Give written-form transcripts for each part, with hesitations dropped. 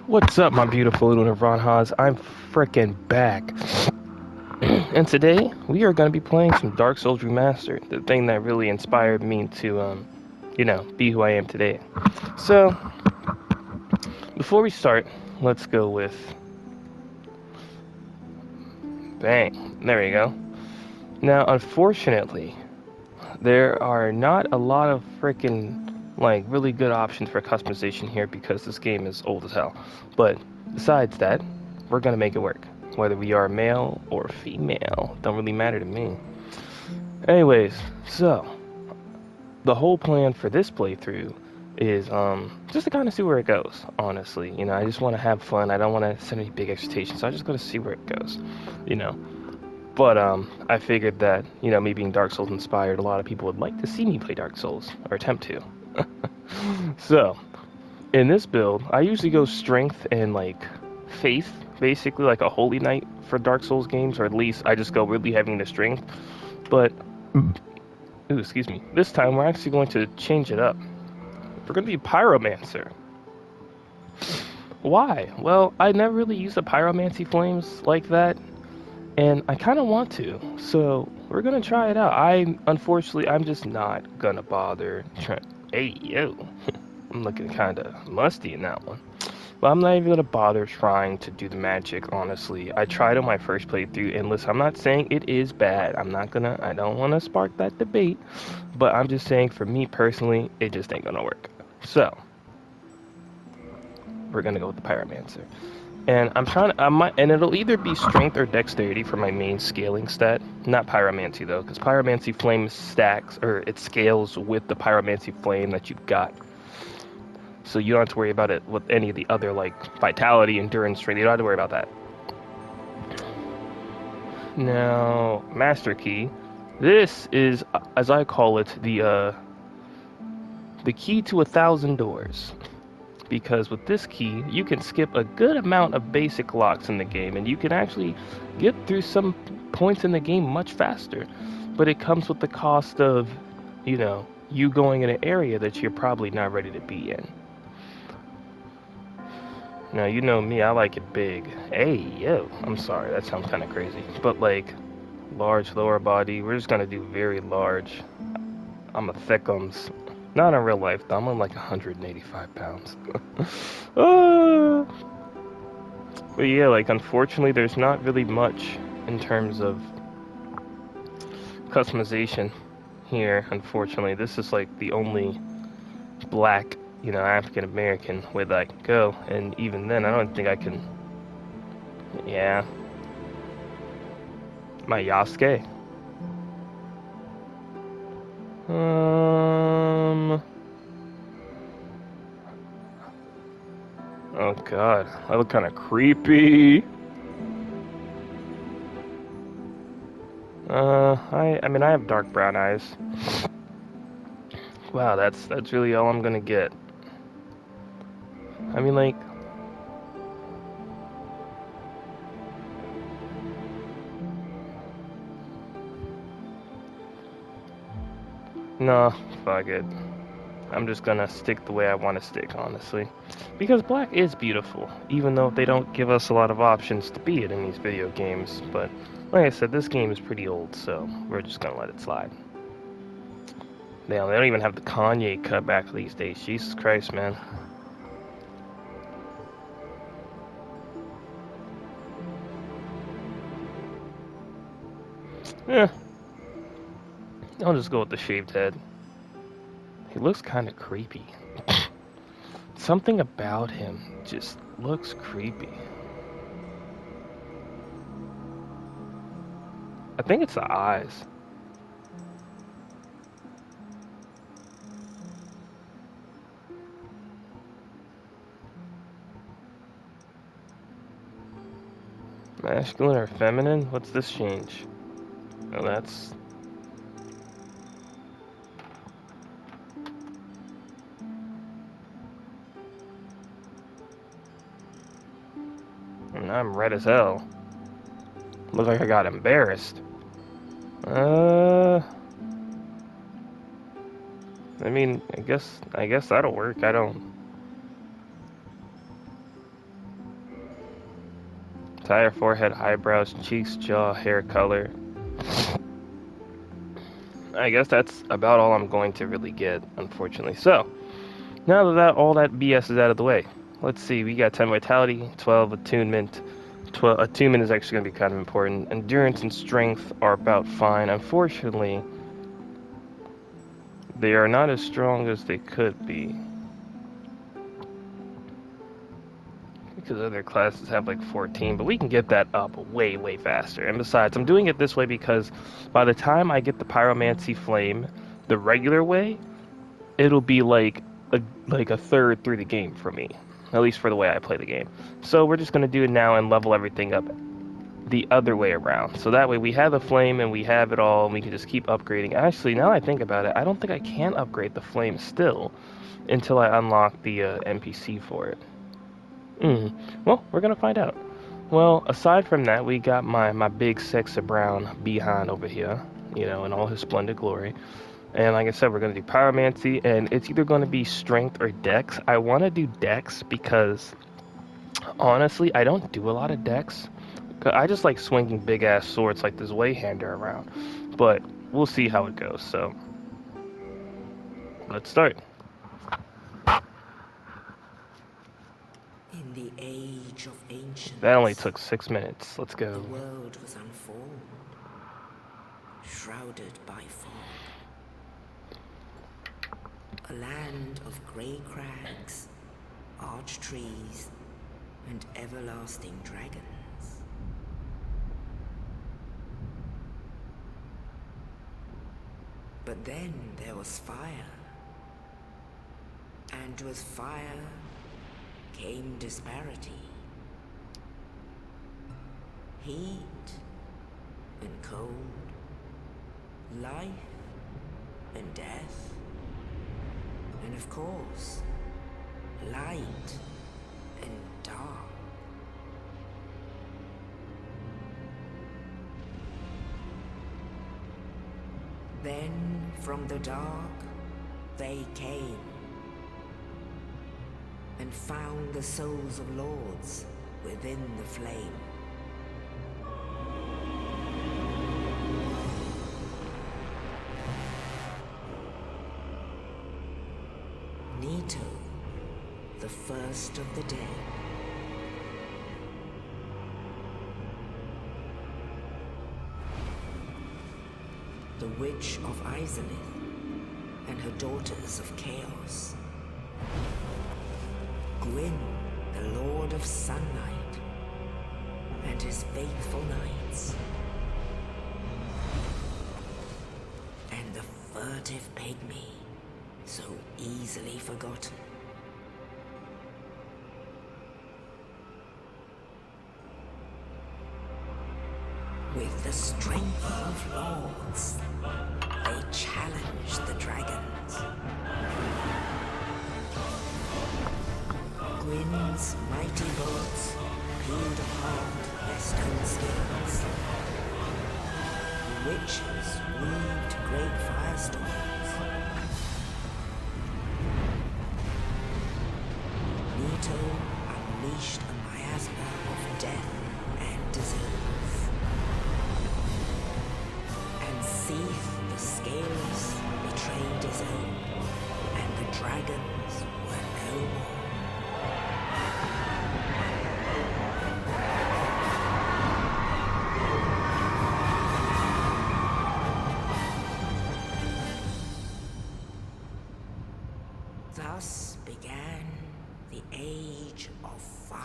What's up, my beautiful little Nirvanhas? I'm frickin' back. And today, we are going to be playing some Dark Souls Remastered, the thing that really inspired me to, be who I am today. So, before we start, let's go with... Bang. There we go. Now, unfortunately, there are not a lot of frickin', really good options for customization here because this game is old as hell. But, besides that, we're going to make it work. Whether we are male or female, don't really matter to me. Anyways, so the whole plan for this playthrough is just to kind of see where it goes, honestly. I just want to have fun. I don't want to set any big expectations, so I just got to see where it goes, you know. But I figured that, me being Dark Souls inspired, a lot of people would like to see me play Dark Souls or attempt to. So, in this build, I usually go strength and faith, basically like a holy knight for Dark Souls games, or at least I just go really heavy into strength. But ooh, excuse me. This time we're actually going to change it up. We're going to be Pyromancer. Why? Well, I never really used the Pyromancy flames like that, and I kind of want to. So we're going to try it out. Unfortunately, I'm just not going to bother trying. Hey, yo. I'm looking kind of musty in that one. But I'm not even going to bother trying to do the magic, honestly. I tried on my first playthrough, and listen, I'm not saying it is bad. I don't want to spark that debate. But I'm just saying, for me personally, it just ain't gonna work. So, we're gonna go with the Pyromancer. And and it'll either be strength or dexterity for my main scaling stat. Not Pyromancy though, because Pyromancy flame stacks, or it scales with the Pyromancy flame that you've got. So you don't have to worry about it with any of the other, Vitality, Endurance, strength. You don't have to worry about that. Now, Master Key. This is, as I call it, the key to 1,000 doors. Because with this key, you can skip a good amount of basic locks in the game, and you can actually get through some points in the game much faster. But it comes with the cost of, you going in an area that you're probably not ready to be in. Now, you know me, I like it big. Hey, yo, I'm sorry, that sounds kind of crazy. But large lower body, we're just gonna do very large. I'm a thickums. Not in real life, though. I'm on 185 pounds. uh, but yeah, unfortunately, there's not really much in terms of customization here, unfortunately. This is the only black, African American way that I can go. And even then, I don't think I can. Yeah. My Yasuke. Oh god, I look kind of creepy. I mean, I have dark brown eyes. Wow, that's really all I'm gonna get. I mean, no, fuck it. I'm just gonna stick the way I want to stick, honestly. Because black is beautiful, even though they don't give us a lot of options to be it in these video games. But, like I said, this game is pretty old, so we're just gonna let it slide. They don't even have the Kanye cut back these days. Jesus Christ, man. Yeah. I'll just go with the shaved head. He looks kind of creepy. Something about him just looks creepy. I think it's the eyes. Masculine or feminine? What's this change? Oh, that's... And I'm red as hell. Look like I got embarrassed. I mean, I guess that'll work. I don't... Entire forehead, eyebrows, cheeks, jaw, hair color. I guess that's about all I'm going to really get, unfortunately. So, now that all that BS is out of the way, let's see. We got 10 vitality, 12 attunement. 12 attunement is actually going to be kind of important. Endurance and strength are about fine. Unfortunately, they are not as strong as they could be. Because other classes have like 14, but we can get that up way, way faster. And besides, I'm doing it this way because by the time I get the Pyromancy Flame the regular way, it'll be like a third through the game for me. At least for the way I play the game. So we're just going to do it now and level everything up the other way around. So that way we have the flame and we have it all and we can just keep upgrading. Actually, now I think about it, I don't think I can upgrade the flame still until I unlock the NPC for it. Well, we're gonna find out. Well, aside from that, we got my big sexy brown behind over here, you know, in all his splendid glory. And like I said, we're gonna do pyromancy, and it's either gonna be strength or dex. I want to do dex because honestly, I don't do a lot of dex. I just like swinging big ass swords like this Wayhander around. But we'll see how it goes. So let's start. In the age of ancients, That only took 6 minutes. Let's go. the world was unformed, shrouded by fog. A land of grey crags, arch trees, and everlasting dragons. But then there was fire, and with fire came disparity, heat and cold, life and death, and of course, light and dark. Then from the dark they came and found the souls of lords within the flame. Nito, the first of the dead. The Witch of Izalith and her daughters of Chaos. Gwyn, the Lord of Sunlight, and his faithful knights. And the furtive pygmy, so easily forgotten. With the strength of lords, they challenged the dragons. Gwyn's mighty bolts peeled apart their stone skills. The witches weaved great firestorms. Nito unleashed a miasma of death and disease. And Seath the Scales betrayed his own, and the dragons were no more. Thus began the Age of Fire.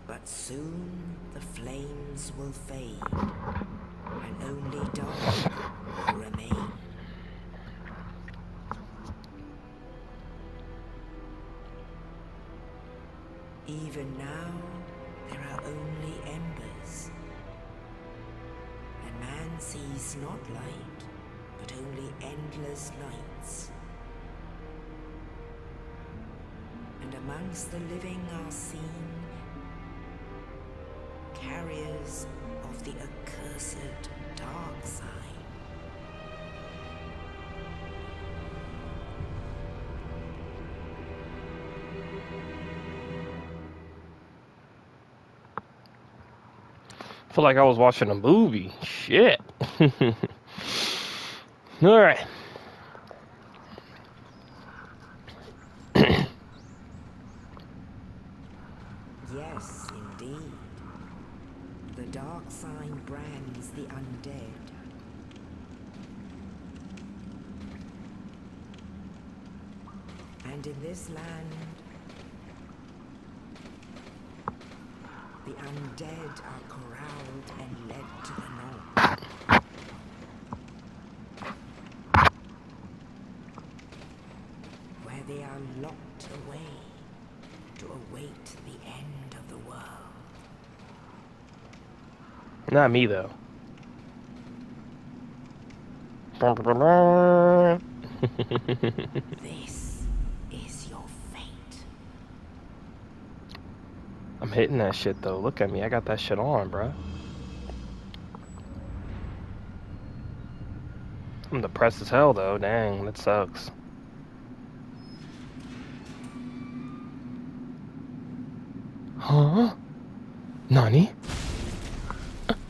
But soon the flames will fade, and only dark will remain. Even now, there are only embers. And man sees not light, but only endless nights. And amongst the living are seen carriers of the accursed dark side. Feel like I was watching a movie. Shit. Alright. Yes, indeed. The dark sign brands the undead. And in this land, the undead are corralled and led to the north, where they are locked away to await the end of the world. Not me, though. This is your fate. I'm hitting that shit, though. Look at me. I got that shit on, bruh. I'm depressed as hell, though. Dang, that sucks. Huh? Nani?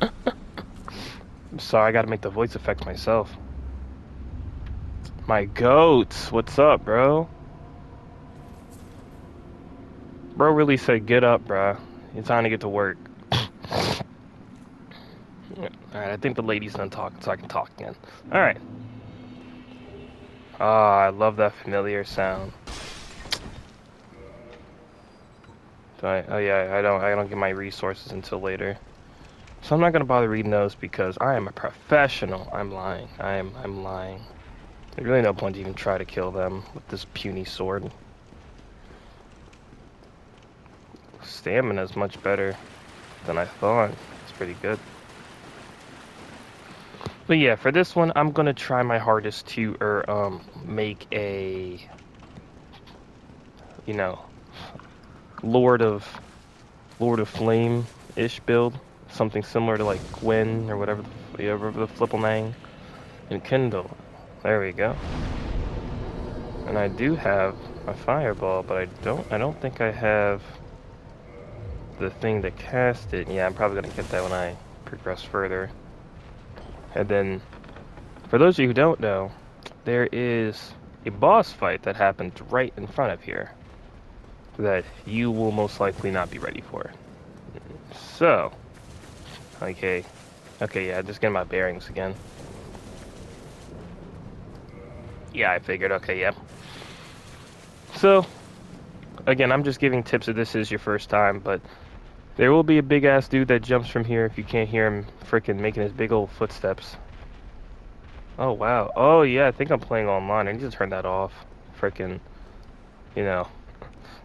I'm sorry, I gotta make the voice effects myself. My goats, what's up, bro? Bro really said, get up, bro. It's time to get to work. Alright, I think the lady's done talking, so I can talk again. Alright. Ah, I love that familiar sound. Oh yeah, I don't get my resources until later. So I'm not gonna bother reading those because I am a professional. I'm lying. I'm lying. There's really no point to even try to kill them with this puny sword. Stamina is much better than I thought. It's pretty good. But yeah, for this one, I'm gonna try my hardest to make a, you know, Lord of Flame-ish build, something similar to like Gwen or whatever the flipplenang and Kindle. There we go. And I do have a fireball, but I don't think I have the thing to cast it. Yeah, I'm probably gonna get that when I progress further. And then, for those of you who don't know, there is a boss fight that happens right in front of here that you will most likely not be ready for. So, okay, yeah, just getting my bearings again. Yeah, I figured. Okay, yeah. So, again, I'm just giving tips if this is your first time, but there will be a big ass dude that jumps from here if you can't hear him freaking making his big old footsteps. Oh wow. Oh yeah, I think I'm playing online. I need to turn that off. Freaking, you know,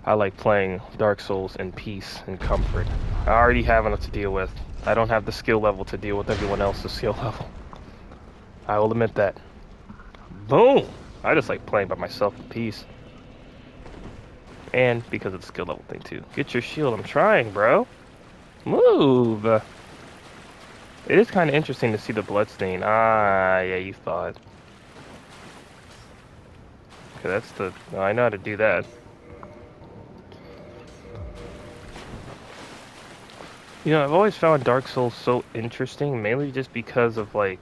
I like playing Dark Souls in peace and comfort. I already have enough to deal with. I don't have the skill level to deal with everyone else's skill level. I will admit that. Boom! I just like playing by myself in peace. And because of the skill level thing too. Get your shield. I'm trying, bro. Move! It is kind of interesting to see the bloodstain. Ah, yeah, you thought. Okay, that's the... Oh, I know how to do that. You know, I've always found Dark Souls so interesting, mainly just because of, like...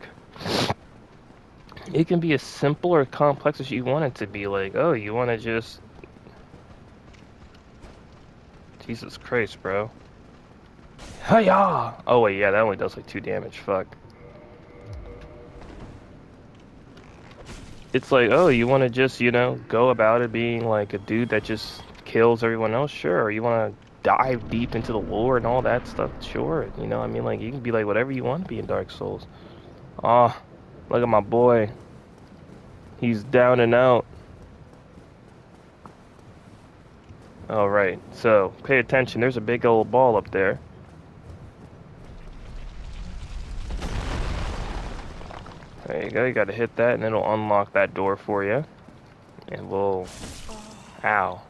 It can be as simple or complex as you want it to be. Like, oh, you want to just... Jesus Christ, bro. Heyyyy! Oh, wait, yeah, that only does, like, 2 damage. Fuck. It's like, oh, you want to just, you know, go about it being like a dude that just kills everyone else? Sure. Or you want to dive deep into the lore and all that stuff? Sure. You know, I mean, like, you can be like whatever you want to be in Dark Souls. Ah, look at my boy. He's down and out. All right, so pay attention. There's a big old ball up there. There you go. You got to hit that, and it'll unlock that door for you. And we'll... Ow.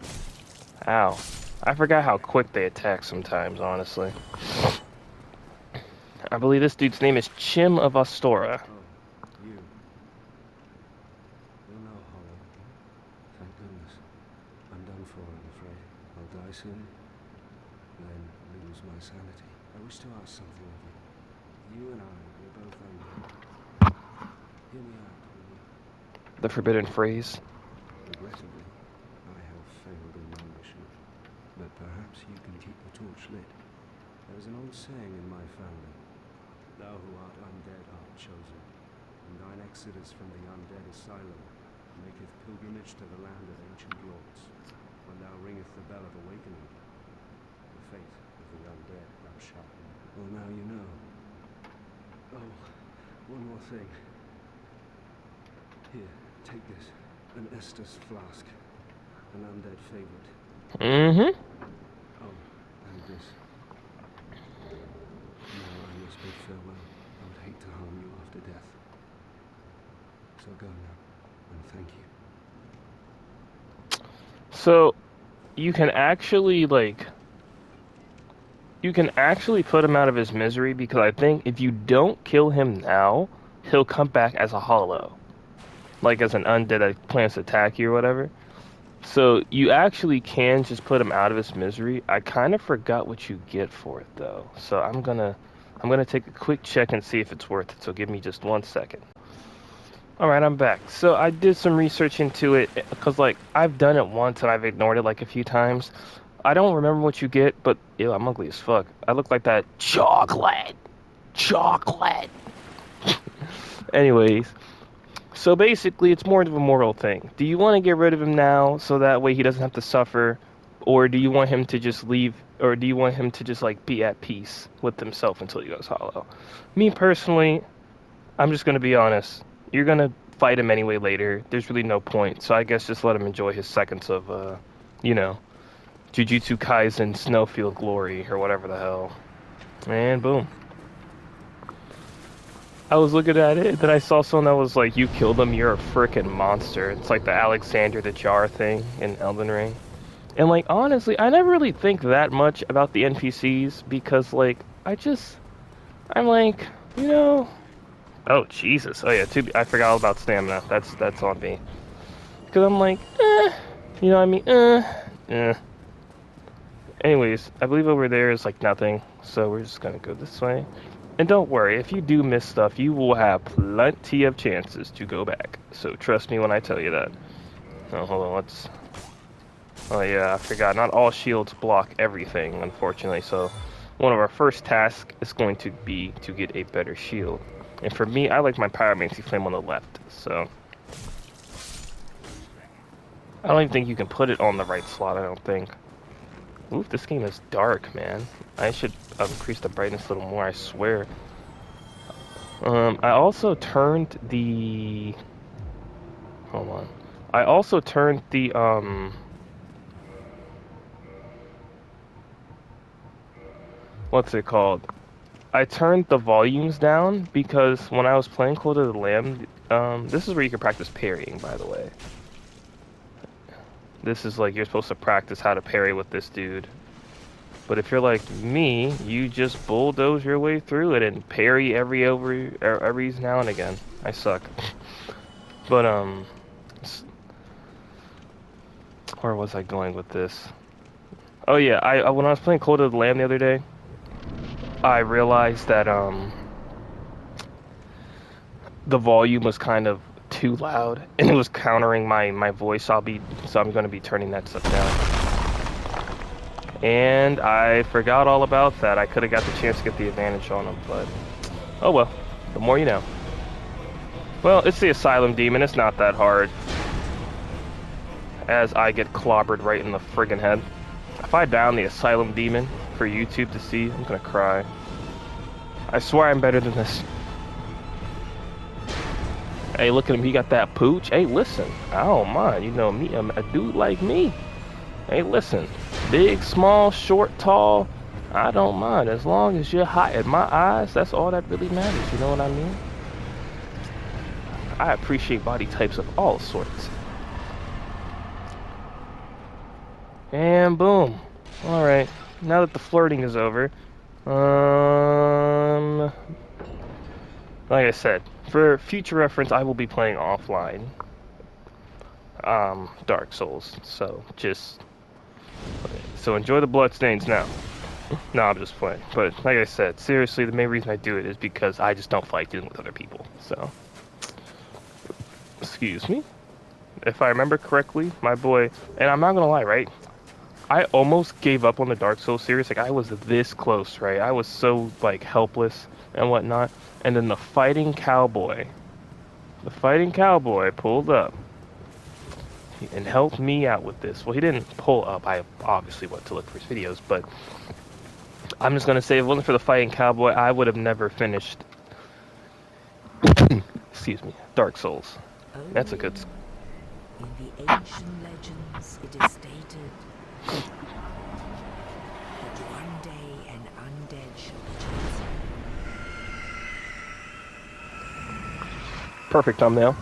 Ow. I forgot how quick they attack sometimes, honestly. I believe this dude's name is Chim of Astora. Oh, you. You're no hollow. Thank goodness. I'm done for, I'm afraid. I'll die soon, then lose my sanity. I wish to ask something of you. The forbidden phrase. Regrettably, I have failed in my mission, but perhaps you can keep the torch lit. There is an old saying in my family: "Thou who art undead art chosen, and thine exodus from the undead asylum maketh pilgrimage to the land of ancient lords. When thou ringeth the bell of awakening, the fate of the undead thou shalt know." Well, now you know. Oh, one more thing. Here, take this. An Estus flask. An undead favorite. Mm-hmm. Oh, and this. Now I must bid farewell. I would hate to harm you after death. So go now, and thank you. So, you can actually, like... You can actually put him out of his misery, because I think if you don't kill him now, he'll come back as a hollow. Like as an undead that plans to attack you or whatever. So you actually can just put him out of his misery. I kind of forgot what you get for it though. So I'm gonna take a quick check and see if it's worth it. So give me just 1 second. Alright, I'm back. So I did some research into it, because like I've done it once and I've ignored it like a few times. I don't remember what you get, but ew, I'm ugly as fuck. I look like that chocolate. Anyways, so basically it's more of a moral thing. Do you want to get rid of him now so that way he doesn't have to suffer, or do you want him to just leave, or do you want him to just like be at peace with himself until he goes hollow? Me personally, I'm just going to be honest. You're going to fight him anyway later. There's really no point. So I guess just let him enjoy his seconds of, you know, Jujutsu Kaisen Snowfield Glory, or whatever the hell. And boom. I was looking at it, then I saw someone that was like, you killed him, you're a frickin' monster. It's like the Alexander the Jar thing in Elden Ring. And like, honestly, I never really think that much about the NPCs, because like, I'm like, you know... Oh, Jesus. Oh yeah, I forgot all about stamina. That's on me. Because I'm like, you know what I mean? Anyways, I believe over there is like nothing, so we're just gonna go this way. And don't worry, if you do miss stuff, you will have plenty of chances to go back. So trust me when I tell you that. Oh, hold on, let's... Oh yeah, I forgot, not all shields block everything, unfortunately, so one of our first tasks is going to be to get a better shield. And for me, I like my Pyromancy Flame on the left, so... I don't even think you can put it on the right slot, I don't think. Oof, this game is dark, man. I should increase the brightness a little more, I swear. I also turned the... Hold on. I also turned the, what's it called? I turned the volumes down because when I was playing Cult of the Lamb, this is where you can practice parrying, by the way. This is like, you're supposed to practice how to parry with this dude. But if you're like me, you just bulldoze your way through it and parry every now and again. I suck. But, where was I going with this? Oh yeah, when I was playing Cult of the Lamb the other day, I realized that, the volume was kind of too loud, and it was countering my voice, so I'm going to be turning that stuff down. And I forgot all about that. I could have got the chance to get the advantage on him, but oh well, the more you know. Well, it's the Asylum Demon, it's not that hard. As I get clobbered right in the friggin' head. If I down the Asylum Demon for YouTube to see, I'm gonna cry. I swear I'm better than this. Hey, look at him, he got that pooch. Hey, listen, I don't mind, you know me, a dude like me. Hey, listen, big, small, short, tall, I don't mind. As long as you're hot in my eyes, that's all that really matters, you know what I mean? I appreciate body types of all sorts. And boom. Alright, now that the flirting is over, like I said, for future reference, I will be playing offline, Dark Souls, so enjoy the bloodstains now. No, I'm just playing, but like I said, seriously, the main reason I do it is because I just don't like dealing with other people, so, excuse me. if I remember correctly, my boy, and I'm not gonna lie, right? I almost gave up on the Dark Souls series. Like I was this close, right? I was so like helpless and whatnot. And then the fighting cowboy pulled up and helped me out with this. Well, he didn't pull up. I obviously went to look for his videos, but I'm just gonna say if it wasn't for the fighting cowboy, I would have never finished. Excuse me, Dark Souls. That's a Only good. in the ancient legends it is stated that one day an undead shall be chosen. Perfect thumbnail.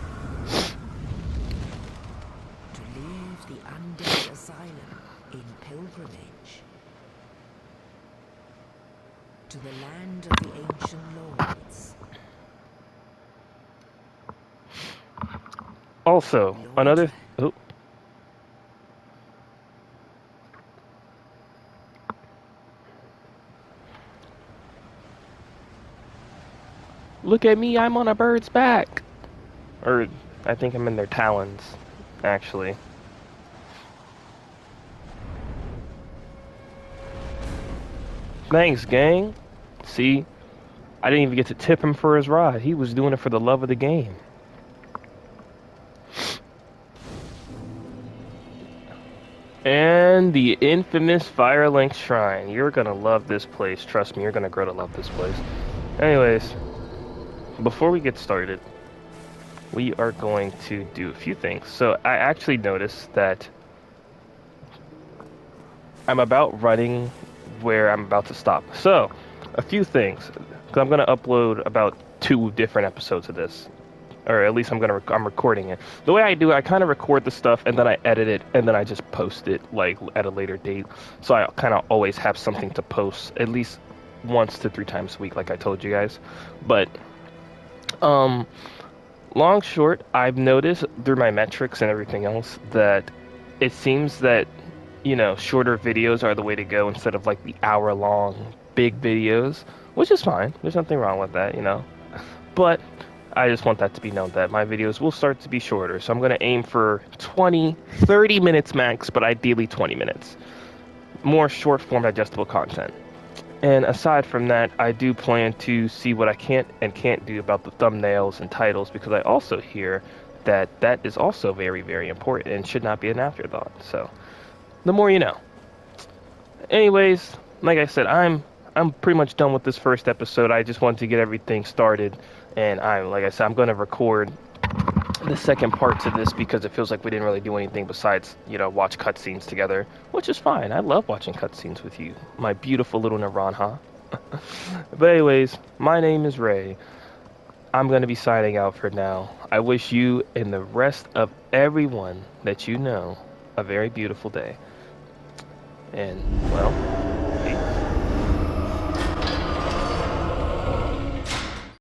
To leave the undead asylum in pilgrimage to the land of the ancient lords. Also, Lord, another. Oh, look at me! I'm on a bird's back. Or I think I'm in their talons, actually. Thanks, gang. See, I didn't even get to tip him for his ride. He was doing it for the love of the game. And the infamous Firelink Shrine. You're gonna love this place. Trust me, you're gonna grow to love this place. Anyways, before we get started, we are going to do a few things. So I actually noticed that I'm about running where I'm about to stop. So, a few things. Because I'm going to upload about 2 different episodes of this. Or at least I'm recording it. The way I do it, I kind of record the stuff and then I edit it and then I just post it like at a later date. So I kind of always have something to post at least once to 3 times a week, like I told you guys. But long short, I've noticed through my metrics and everything else that it seems that shorter videos are the way to go instead of like the hour-long big videos, which is fine. There's nothing wrong with that. But I just want that to be known that my videos will start to be shorter. So I'm going to aim for 20, 30 minutes max, but ideally 20 minutes. More short-form digestible content. And aside from that, I do plan to see what I can and can't do about the thumbnails and titles because I also hear that is also very, very important and should not be an afterthought. So, the more you know. Anyways, like I said, I'm pretty much done with this first episode. I just wanted to get everything started, and like I said, I'm going to record the second part to this because it feels like we didn't really do anything besides, watch cutscenes together, which is fine. I love watching cutscenes with you, my beautiful little Naranja. But anyways, my name is Ray. I'm going to be signing out for now. I wish you and the rest of everyone that you know a very beautiful day. And, well,